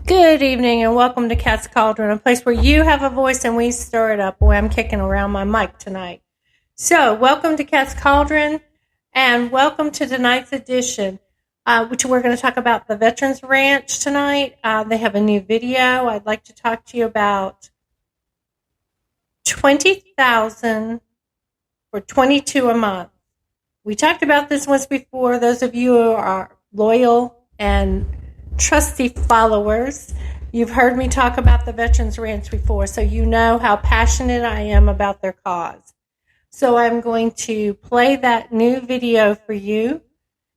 Good evening and welcome to Cat's Cauldron, a place where you have a voice and we stir it up. Boy, I'm kicking around my mic tonight. So, welcome to Cat's Cauldron and welcome to tonight's edition, which we're going to talk about the Veterans Ranch tonight. They have a new video. I'd like to talk to you about 20,000 for 22 a month. We talked about this once before. Those of you who are loyal and trusty followers, you've heard me talk about the Veterans Ranch before, so you know how passionate I am about their cause. So I'm going to play that new video for you,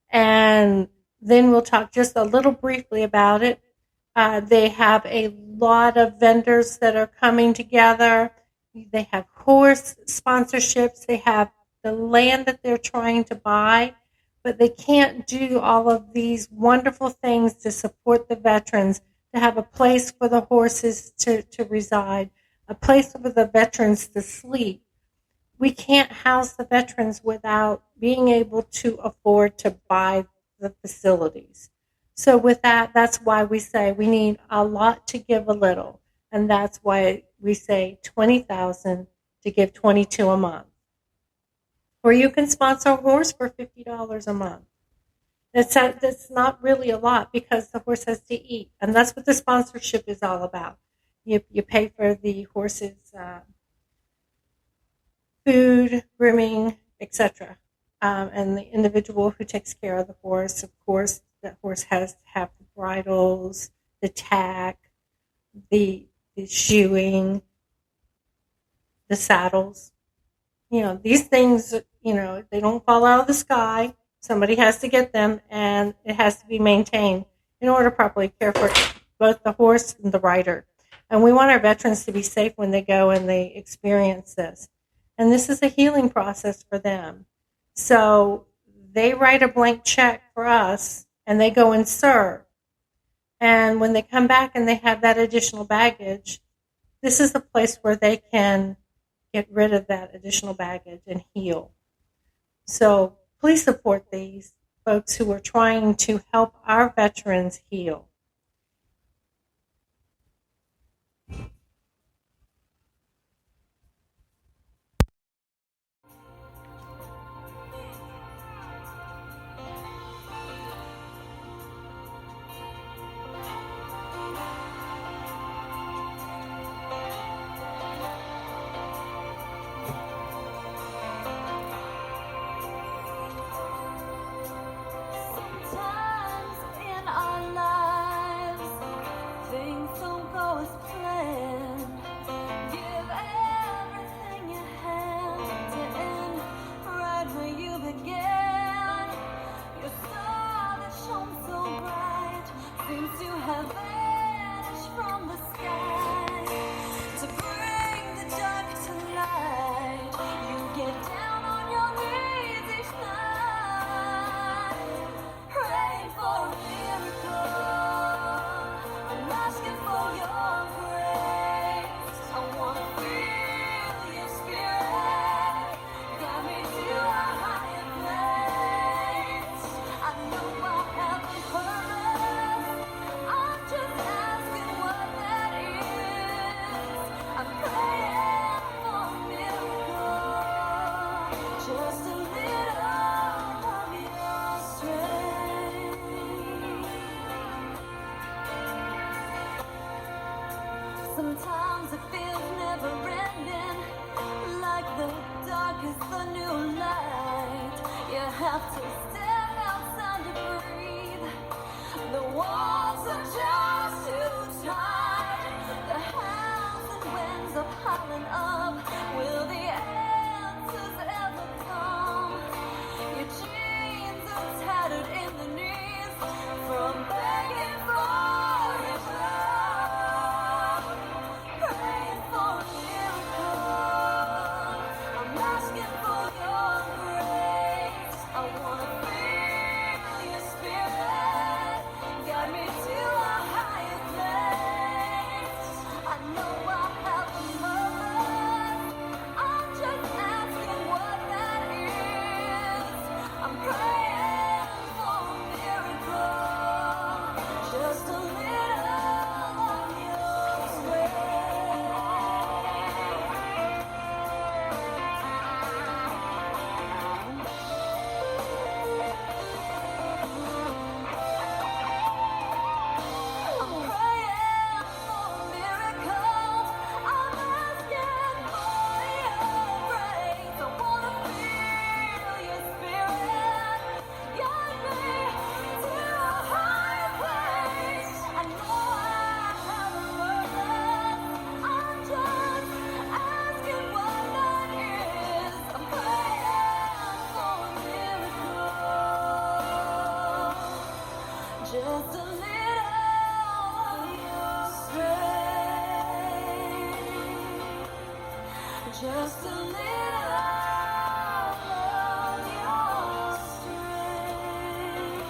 and then we'll talk just a little briefly about it. They have a lot of vendors that are coming together. They have horse sponsorships. They have the land that they're trying to buy, but they can't do all of these wonderful things to support the veterans, to have a place for the horses to reside, a place for the veterans to sleep. We can't house the veterans without being able to afford to buy the facilities. So with that, that's why we say we need a lot to give a little. And that's why we say 20,000 to give 22 a month. Or you can sponsor a horse for $50 a month. That's not really a lot because the horse has to eat. And that's what the sponsorship is all about. You pay for the horse's food, grooming, etc. And the individual who takes care of the horse, of course, that horse has to have the bridles, the tack, the shoeing, the saddles. These things, they don't fall out of the sky. Somebody has to get them, and it has to be maintained in order to properly care for both the horse and the rider. And we want our veterans to be safe when they go and they experience this. And this is a healing process for them. So they write a blank check for us, and they go and serve. And when they come back and they have that additional baggage, this is the place where they can get rid of that additional baggage and heal. So please support these folks who are trying to help our veterans heal. Sometimes it feels never ending, like the dark is the new light. You have to step outside to breathe. The walls are just too tight. The hounds and winds are piling up. Will the answers ever come? Your chains are tattered in the knees from begging for your love. Praying for a miracle. I'm asking for your grace. I wanna feel your spirit. Guide me to a higher place. I know I have a purpose. I'm just a little of your strength, just a little of your strength,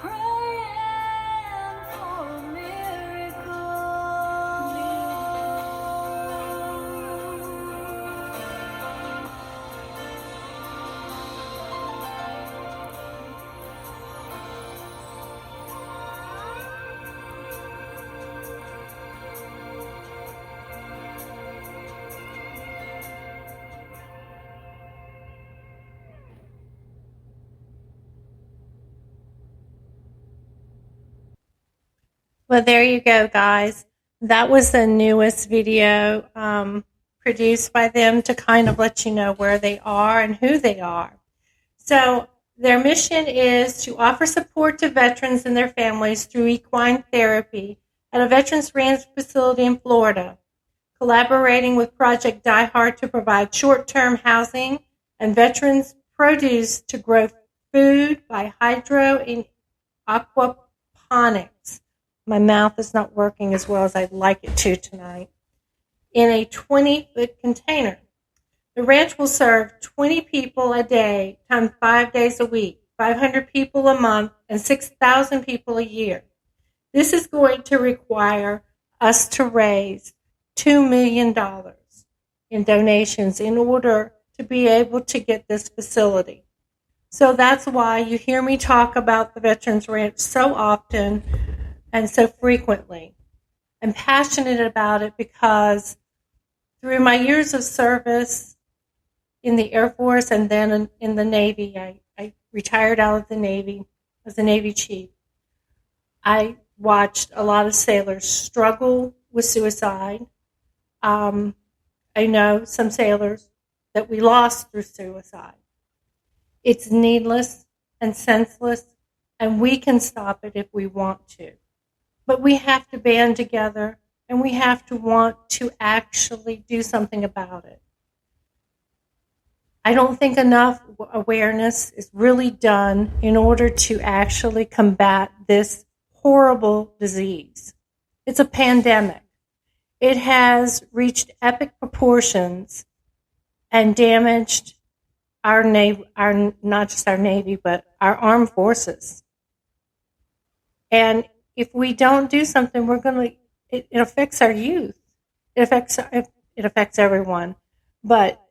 praying for a miracle. Well, there you go, guys. That was the newest video produced by them to kind of let you know where they are and who they are. So their mission is to offer support to veterans and their families through equine therapy at a Veterans Ranch facility in Florida, collaborating with Project Die Hard to provide short-term housing and veterans produce to grow food by hydro and aquaponics. My mouth is not working as well as I'd like it to tonight. In a 20-foot container. The ranch will serve 20 people a day, times 5 days a week, 500 people a month, and 6,000 people a year. This is going to require us to raise $2 million in donations in order to be able to get this facility. So that's why you hear me talk about the Veterans Ranch so often and so frequently. I'm passionate about it because through my years of service in the Air Force and then in the Navy, I retired out of the Navy as a Navy chief. I watched a lot of sailors struggle with suicide. I know some sailors that we lost through suicide. It's needless and senseless, and we can stop it if we want to. But we have to band together, and we have to want to actually do something about it. I don't think enough awareness is really done in order to actually combat this horrible disease. It's a pandemic. It has reached epic proportions and damaged our Navy, not just our Navy, but our armed forces. And if we don't do something, it affects our youth. It affects everyone. But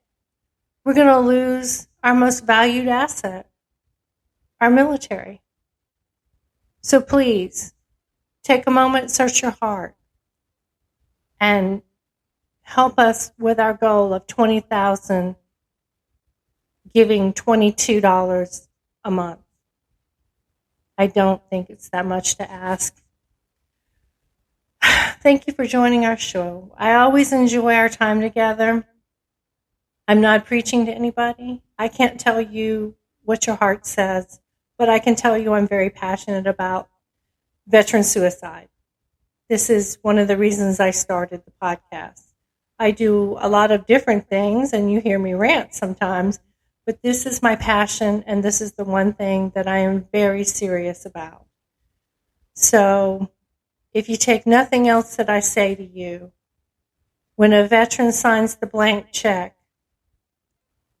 we're going to lose our most valued asset, our military. So please, take a moment, search your heart, and help us with our goal of $20,000, giving $22 a month. I don't think it's that much to ask. Thank you for joining our show. I always enjoy our time together. I'm not preaching to anybody. I can't tell you what your heart says, but I can tell you I'm very passionate about veteran suicide. This is one of the reasons I started the podcast. I do a lot of different things, and you hear me rant sometimes, but this is my passion, and this is the one thing that I am very serious about. So if you take nothing else that I say to you, when a veteran signs the blank check,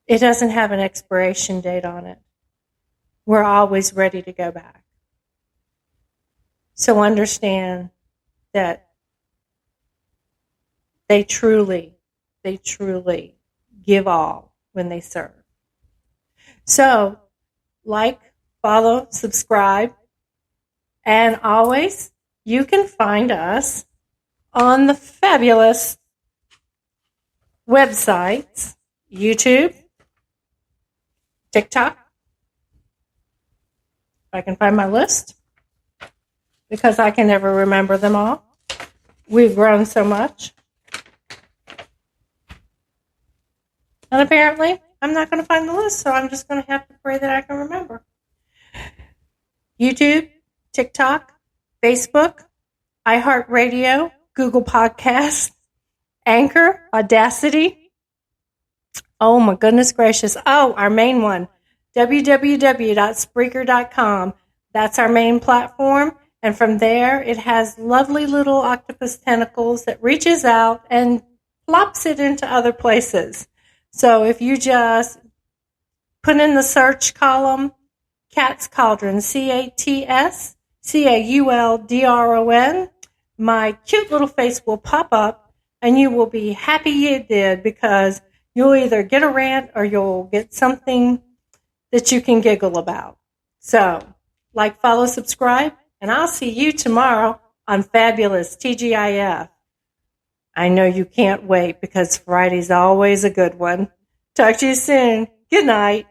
it doesn't have an expiration date on it. We're always ready to go back. So understand that they truly give all when they serve. So, like, follow, subscribe, and always, you can find us on the fabulous websites, YouTube, TikTok, if I can find my list, because I can never remember them all. We've grown so much. And apparently, I'm not going to find the list, so I'm just going to have to pray that I can remember. YouTube, TikTok, Facebook, iHeartRadio, Google Podcasts, Anchor, Audacity. Oh, my goodness gracious. Oh, our main one, www.spreaker.com. That's our main platform. And from there, it has lovely little octopus tentacles that reaches out and plops it into other places. So if you just put in the search column, Cat's Cauldron, CATSCAULDRON, my cute little face will pop up, and you will be happy you did, because you'll either get a rant or you'll get something that you can giggle about. So, like, follow, subscribe, and I'll see you tomorrow on Fabulous TGIF. I know you can't wait, because Friday's always a good one. Talk to you soon. Good night.